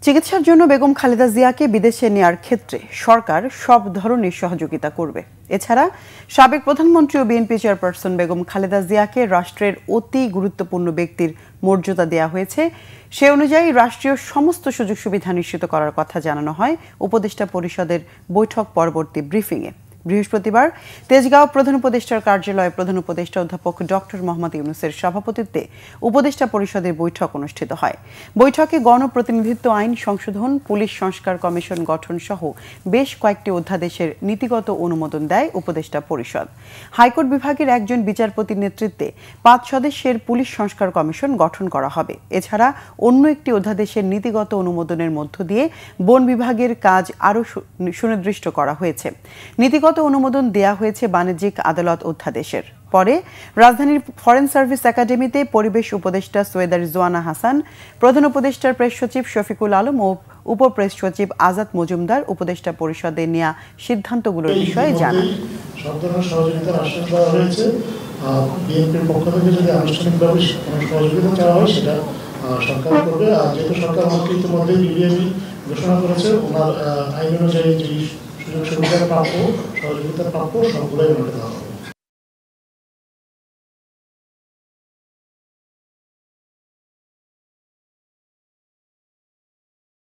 চিকিৎসার জন্য বেগম খালেদা জিয়াকে বিদেশে নেয়ার ক্ষেত্রে সরকার সব ধরনের সহযোগিতা করবে। এছাড়া সাবেক প্রধানমন্ত্রী ও বিএনপি চেয়ারপারসন বেগম খালেদা জিয়াকে রাষ্ট্রের অতি গুরুত্বপূর্ণ ব্যক্তির মর্যাদা দেওয়া হয়েছে। সে অনুযায়ী রাষ্ট্রীয় সমস্ত সুযোগ সুবিধা নিশ্চিত করার কথা জানানো হয় উপদেষ্টা পরিষদের বৈঠক পরবর্তী ব্রিফিংয়ে। বৃহস্পতিবার তেজগাঁও প্রধান উপদেষ্টার কার্যালয়ে প্রধান উপদেষ্টা অধ্যাপক ডক্টর মোহাম্মদ ইউনূসের সভাপতিত্বে উপদেষ্টা পরিষদের বৈঠক অনুষ্ঠিত হয়। বৈঠকে গণপ্রতিনিধিত্ব আইন সংশোধন, পুলিশ সংস্কার কমিশন গঠন সহ বেশ কয়েকটি অধ্যাদেশের নীতিগত অনুমোদন দেয় উপদেষ্টা পরিষদ। হাইকোর্ট বিভাগের একজন বিচারপতির নেতৃত্বে 5 সদস্যের পুলিশ সংস্কার কমিশন গঠন করা হবে। এছাড়া অন্য একটি অধ্যাদেশের নীতিগত অনুমোদনের মধ্য দিয়ে বন বিভাগের কাজ আরও সুনির্দিষ্ট করা হয়েছে। নীতিগত অনুমোদন দেয়া হয়েছে বাণিজ্যিক আদালত অধ্যাদেশের। পরে রাজধানীর ফরেন সার্ভিস একাডেমিতে পরিবেশ উপদেষ্টা সৈয়দা রিজওয়ানা হাসান, প্রধান উপদেষ্টার প্রেস সচিব শফিকুল আলম ও উপ প্রেস সচিব আজাদ মজুমদার উপদেষ্টা পরিষদে নেওয়া সিদ্ধান্তগুলোর বিষয়ে জানান। সব ধরনের সহযোগিতার আশ্বাস দেওয়া হয়েছে। বিএনপির পক্ষ থেকে যদি আনুষ্ঠানিকভাবে কোনো সহযোগিতা চাওয়া হয় সেটা সরকার করবে। আর যেহেতু সরকার আমাকে ইতিমধ্যে বিডিআরই ঘোষণা করেছে, ওনার আইন অনুযায়ী যে সুযোগ সুবিধার প্রাপ্য, সহযোগিতার প্রাপ্য সবগুলোই ওনাকে দেওয়া হবে।